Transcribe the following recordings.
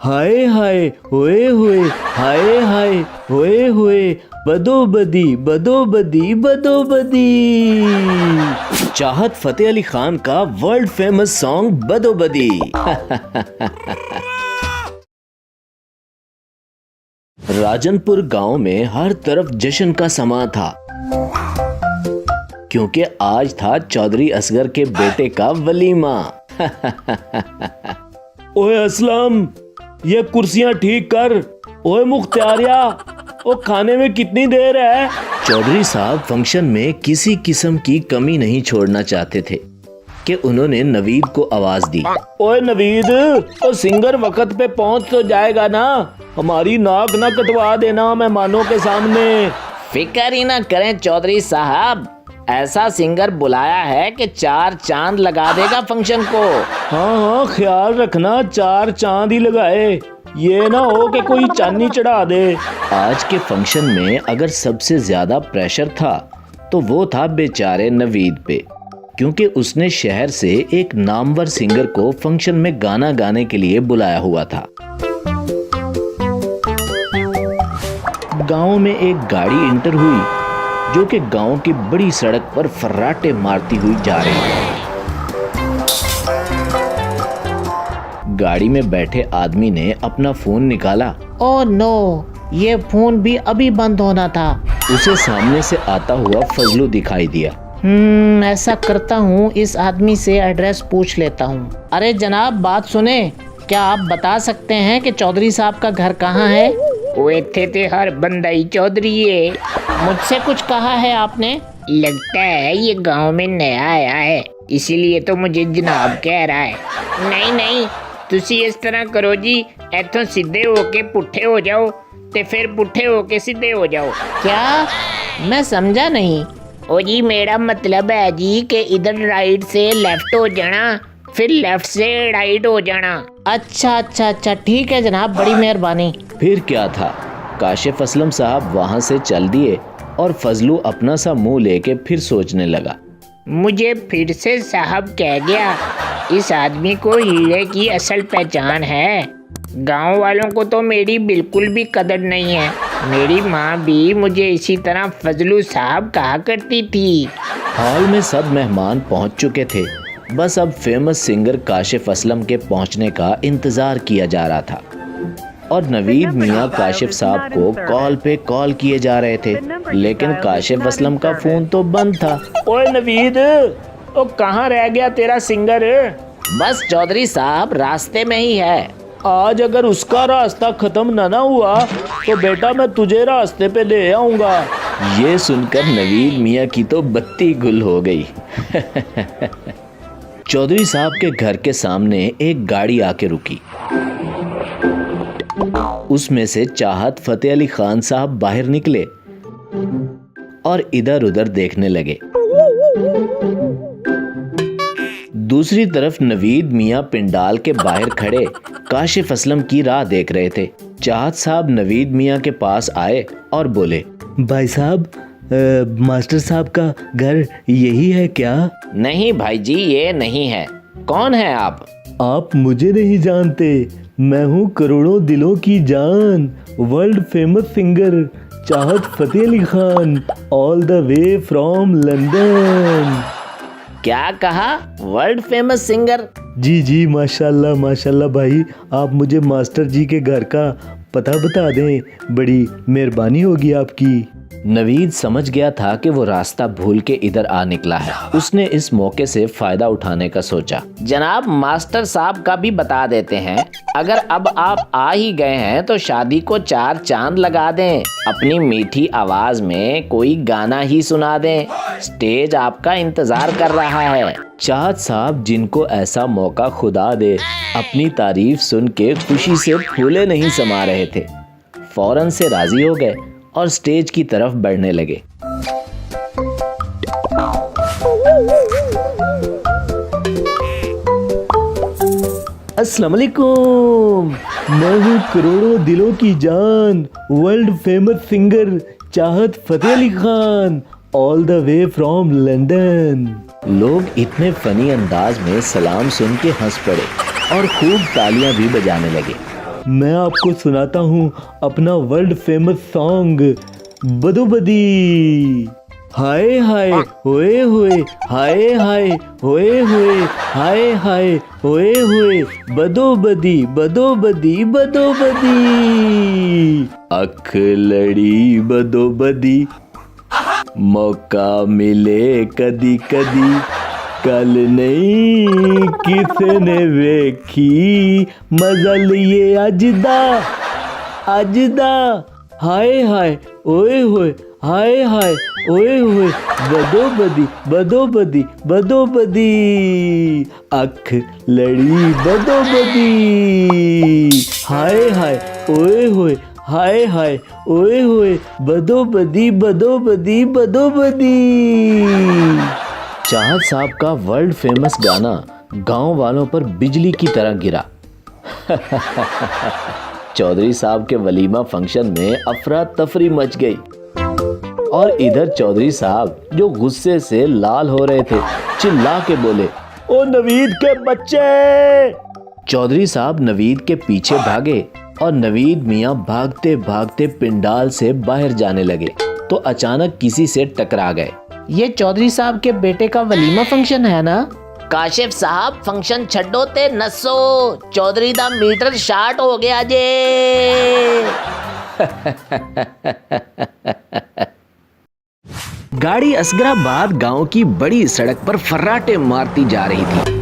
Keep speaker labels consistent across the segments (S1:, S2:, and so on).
S1: हाय हाय होए होए, हाय हाय होए होए, बदोबदी बदोबदी बदोबदी। चाहत फतेह अली खान का वर्ल्ड फेमस सॉन्ग बदोबदी। राजनपुर गांव में हर तरफ जश्न का समा था, क्योंकि आज था चौधरी असगर के बेटे का वलीमा। ओए असलम, ये कुर्सियां ठीक कर। ओए मुख्तारिया, ओ खाने में कितनी देर है? चौधरी साहब फंक्शन में किसी किस्म की कमी नहीं छोड़ना चाहते थे कि उन्होंने नवीद को आवाज दी। ओए नवीद, तो सिंगर वक्त पे पहुंच तो जाएगा ना? हमारी नाक ना कटवा देना मेहमानों के सामने।
S2: फिक्र ही ना करें चौधरी साहब, ऐसा सिंगर बुलाया है कि 4 चांद लगा देगा फंक्शन को।
S1: हाँ हाँ, ख्याल रखना 4 चांद ही लगाए, ये ना हो कि कोई चांदी चढ़ा दे। आज के फंक्शन में अगर सबसे ज्यादा प्रेशर था तो वो था बेचारे नवीद पे, क्योंकि उसने शहर से एक नामवर सिंगर को फंक्शन में गाना गाने के लिए बुलाया हुआ था। गांव में एक गाड़ी इंटर हुई जो कि गांव की बड़ी सड़क पर फर्राटे मारती हुई जा रही है। गाड़ी में बैठे आदमी ने अपना फोन निकाला।
S2: ओह नो, ये फोन भी अभी बंद होना था।
S1: उसे सामने से आता हुआ फजलू दिखाई दिया।
S2: ऐसा करता हूँ, इस आदमी से एड्रेस पूछ लेता हूँ। अरे जनाब, बात सुने, क्या आप बता सकते हैं कि चौधरी साहब का घर कहाँ है?
S3: वो थे हर बंदा ही चौधरी है।
S2: मुझसे कुछ कहा है आपने?
S3: लगता है ये गांव में नया आया है, इसीलिए तो मुझे जनाब कह रहा है। नहीं नहीं, तुसी इस तरह करो जी, इथों सीधे होके पुट्ठे हो जाओ ते फिर पुट्ठे होके सीधे हो जाओ।
S2: क्या? मैं समझा नहीं।
S3: ओ जी, मेरा मतलब है जी कि इधर राइट से लेफ्ट हो जाना, फिर लेफ्ट से राइट हो जाना।
S2: अच्छा अच्छा अच्छा, ठीक है जनाब, बड़ी मेहरबानी।
S1: फिर क्या था, काशिफ असलम साहब वहां से चल दिए और फजलू अपना सा मुंह लेके फिर सोचने लगा।
S3: मुझे फिर से साहब कह गया, इस आदमी को हीरे की असल पहचान है। गांव वालों को तो मेरी बिल्कुल भी कदर नहीं है। मेरी माँ भी मुझे इसी तरह फजलू साहब कहा करती थी।
S1: हॉल में सब मेहमान पहुंच चुके थे, बस अब फेमस सिंगर काशिफ असलम के पहुंचने का इंतजार किया जा रहा था और नवीद मियां काशिफ साहब को कॉल पे कॉल किए जा रहे थे, लेकिन काशिफ असलम का फोन तो बंद था।
S3: ओए नवीद, ओ कहाँ रह गया तेरा सिंगर?
S2: बस चौधरी साहब, रास्ते में ही है।
S1: आज अगर उसका रास्ता खत्म ना हुआ तो बेटा मैं तुझे रास्ते पे ले आऊंगा। ये सुनकर नवीद मियां की तो बत्ती गुल हो गई। चौधरी साहब के घर के सामने एक गाड़ी आके रुकी। उसमें से चाहत फतेह अली खान साहब बाहर निकले और इधर उधर देखने लगे। दूसरी तरफ नवीद मियां पिंडाल के बाहर खड़े काशिफ असलम की राह देख रहे थे। चाहत साहब नवीद मियां के पास आए और बोले, भाई साहब, मास्टर साहब का घर यही है क्या?
S2: नहीं भाई जी, ये नहीं है। कौन है आप?
S1: आप मुझे नहीं जानते, मैं हूँ करोड़ों दिलों की जान, world famous singer Chahat Fateh Ali Khan, all the way from London.
S2: क्या कहा? World famous singer?
S1: जी जी, माशाल्लाह माशाल्लाह भाई, आप मुझे मास्टर जी के घर का पता बता दें, बड़ी मेहरबानी होगी आपकी। नवीद समझ गया था कि वो रास्ता भूल के इधर आ निकला है। उसने इस मौके से फायदा उठाने का सोचा।
S2: जनाब, मास्टर साहब का भी बता देते हैं, अगर अब आप आ ही गए हैं तो शादी को 4 चांद लगा दें, अपनी मीठी आवाज में कोई गाना ही सुना दें, स्टेज आपका इंतजार कर रहा है। चाहत साहब, जिनको ऐसा मौका खुदा दे, अपनी तारीफ सुन के खुशी से फूले नहीं समा रहे थे, फौरन से राजी हो गए और स्टेज की तरफ बढ़ने लगे। अस्सलाम वालेकुम, मैं हूँ करोड़ों दिलों की जान, world famous singer Chahat Fateh Ali Khan, all the way from London. लोग इतने फनी अंदाज में सलाम सुन के हंस पड़े और खूब तालियां भी बजाने लगे।
S1: मैं आपको सुनाता हूँ अपना वर्ल्ड फेमस सॉन्ग बदो बदी। हाय हाय होए होए, हाय हाय होए होए, हाय हाय होए होए, बदो बदी बदो बदी बदो बदी। अख लड़ी बदो बदी, मौका मिले कदी कदी, कल नहीं किसने वेखी, मजा लिए अजदा अजदा। हाय हाय ओए होए, हाय हाय ओए होए, बदो बदी बदो बदी बदो बदी। अख लड़ी बदो बदी, हाय हाय ओए होए, हाय हाय ओए होए, बदो बदी बदो बदी बदो बदी। चाहत साहब का वर्ल्ड फेमस गाना गांव वालों पर बिजली की तरह गिरा। चौधरी साहब के वलीमा फंक्शन में अफरा तफरी मच गई और इधर चौधरी साहब जो गुस्से से लाल हो रहे थे चिल्ला के बोले, ओ नवीद के बच्चे। चौधरी साहब नवीद के पीछे भागे और नवीद मियाँ भागते भागते पिंडाल से बाहर जाने लगे तो अचानक किसी से टकरा गए।
S2: ये चौधरी साहब के बेटे का वलीमा फंक्शन है ना? काशिफ साहब फंक्शन छड्डो ते नसो, चौधरी दा मीटर शार्ट हो गया जे। गाड़ी असगराबाद गांव की बड़ी सड़क पर फर्राटे मारती जा रही थी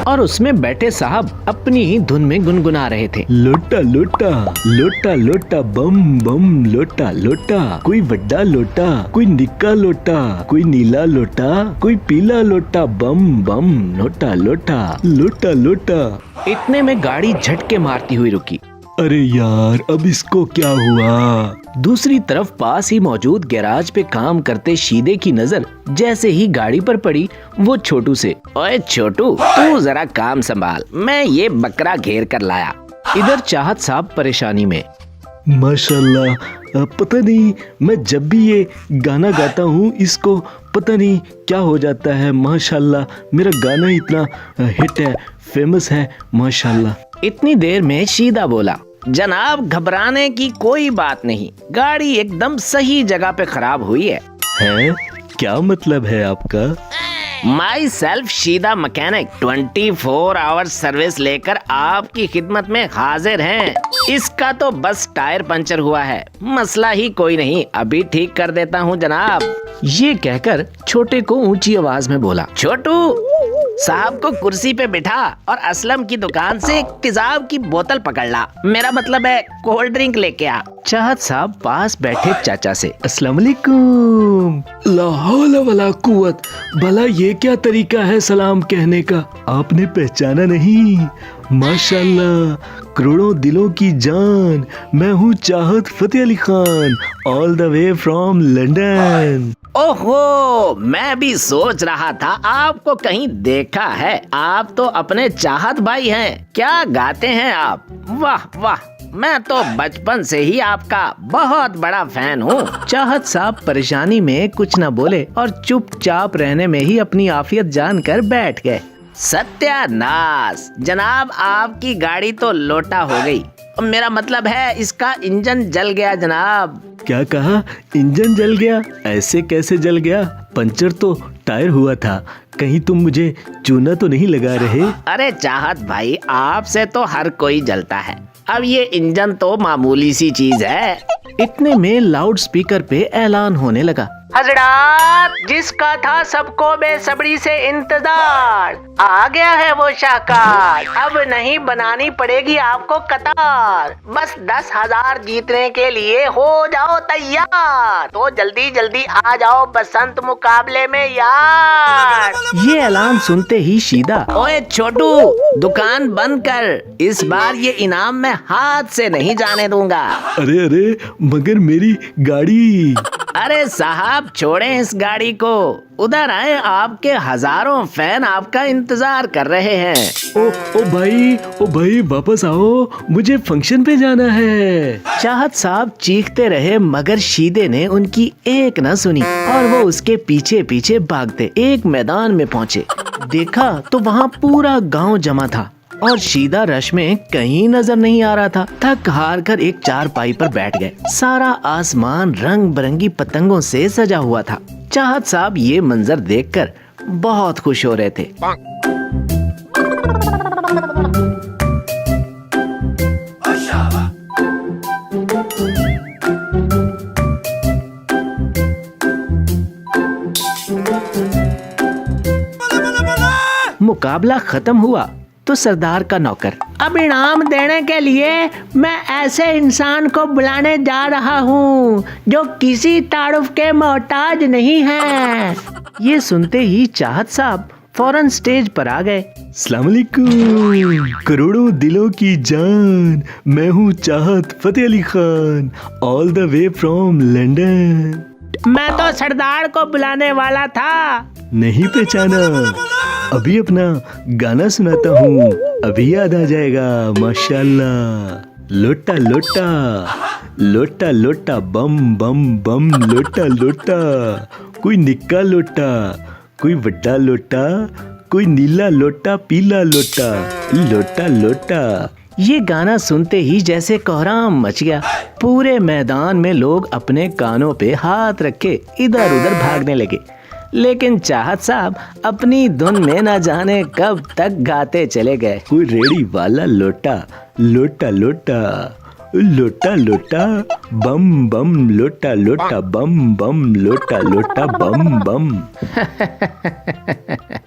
S2: और उसमें बैठे साहब अपनी ही धुन में गुनगुना रहे थे।
S1: लोटा लोटा लोटा लोटा बम बम, लोटा लोटा, कोई वड्डा लोटा, कोई निक्का लोटा, कोई नीला लोटा, कोई पीला लोटा, बम बम लोटा लोटा लोटा लोटा।
S2: इतने में गाड़ी झटके मारती हुई रुकी।
S1: अरे यार, अब इसको क्या हुआ?
S2: दूसरी तरफ पास ही मौजूद गैराज पे काम करते शीदे की नजर जैसे ही गाड़ी पर पड़ी वो छोटू से, ओए छोटू तू जरा काम संभाल, मैं ये बकरा घेर कर लाया। इधर चाहत साहब परेशानी में।
S1: माशाल्लाह, पता नहीं मैं जब भी ये गाना गाता हूँ इसको पता नहीं क्या हो जाता है। माशाल्लाह, मेरा गाना इतना हिट है, फेमस है माशाल्लाह।
S2: इतनी देर में शीदा बोला, जनाब घबराने की कोई बात नहीं, गाड़ी एकदम सही जगह पे खराब हुई है।
S1: हैं? क्या मतलब है आपका?
S2: Myself Sheeda mechanic 24 hours service लेकर आपकी खिदमत में हाजिर हैं। इसका तो बस टायर पंचर हुआ है, मसला ही कोई नहीं, अभी ठीक कर देता हूँ जनाब। ये कहकर छोटे को ऊंची आवाज में बोला, छोटू साहब को कुर्सी पे बिठा और असलम की दुकान से एक तेजाब की बोतल पकड़ ला, मेरा मतलब है कोल्ड ड्रिंक लेके आ। चाहत साहब पास बैठे चाचा से, अस्सलाम वालेकुम।
S1: ला हौला वला कुव्वत, भला ये क्या तरीका है सलाम कहने का? आपने पहचाना नहीं? माशाल्लाह, करोड़ों दिलों की जान, मैं हूँ Chahat Fateh Ali Khan, all the way from London.
S2: ओहो, मैं भी सोच रहा था आपको कहीं देखा है। आप तो अपने चाहत भाई हैं, क्या गाते हैं आप, वाह वाह, मैं तो बचपन से ही आपका बहुत बड़ा फैन हूँ। चाहत साहब परेशानी में कुछ न बोले और चुपचाप रहने में ही अपनी आफियत जानकर बैठ गए। सत्यानाश जनाब, आपकी गाड़ी तो लोटा हो गई, मेरा मतलब है इसका इंजन जल गया जनाब।
S1: क्या कहा? इंजन जल गया? ऐसे कैसे जल गया? पंचर तो टायर हुआ था, कहीं तुम मुझे चूना तो नहीं लगा रहे?
S2: अरे चाहत भाई, आपसे तो हर कोई जलता है, अब ये इंजन तो मामूली सी चीज है। इतने में लाउड स्पीकर पे ऐलान होने लगा, हजरात, जिसका था सबको बेसब्री से इंतजार, आ गया है वो शाहकार, अब नहीं बनानी पड़ेगी आपको कतार, बस 10,000 जीतने के लिए हो जाओ तैयार, तो जल्दी जल्दी आ जाओ बसंत मुकाबले में यार। ये ऐलान सुनते ही शीदा, ओए छोटू दुकान बंद कर, इस बार ये इनाम मैं हाथ से नहीं जाने दूंगा।
S1: अरे अरे, मगर मेरी गाड़ी।
S2: अरे साहब छोड़ें इस गाड़ी को, उधर आए, आपके हजारों फैन आपका इंतजार कर रहे हैं।
S1: ओ भाई वापस आओ, मुझे फंक्शन पे जाना है।
S2: चाहत साहब चीखते रहे मगर शीदे ने उनकी एक न सुनी और वो उसके पीछे पीछे भागते एक मैदान में पहुँचे। देखा तो वहाँ पूरा गांव जमा था और शीदा रश में कहीं नजर नहीं आ रहा था। थक हार कर एक चारपाई पर बैठ गए। सारा आसमान रंग बिरंगी पतंगों से सजा हुआ था। चाहत साहब ये मंजर देखकर बहुत खुश हो रहे थे। मुकाबला खत्म हुआ तो सरदार का नौकर, अब इनाम देने के लिए मैं ऐसे इंसान को बुलाने जा रहा हूँ जो किसी तारुफ के मोहताज नहीं है। ये सुनते ही चाहत साहब फौरन स्टेज पर आ गए।
S1: अस्सलाम वालेकुम, करोड़ों दिलों की जान, मैं हूँ Chahat Fateh Ali Khan, all the way from London.
S3: मैं तो सरदार को बुलाने वाला था।
S1: नहीं पहचाना? अभी अपना गाना सुनाता हूँ, अभी याद आ जाएगा माशाल्लाह। लोटा लोटा लोटा लोटा बम बम बम लोटा लोटा, कोई निक्का लोटा, कोई वड्डा लोटा, कोई नीला लोटा पीला लोटा, लोटा लोटा।
S2: ये गाना सुनते ही जैसे कोहराम मच गया। पूरे मैदान में लोग अपने कानों पे हाथ रखे इधर उधर भागने लगे। लेकिन चाहत साहब अपनी धुन में न जाने कब तक गाते चले गए।
S1: कोई रेड़ी वाला लोटा, लोटा लोटा लोटा लोटा बम बम लोटा लोटा बम बम लोटा लोटा बम बम।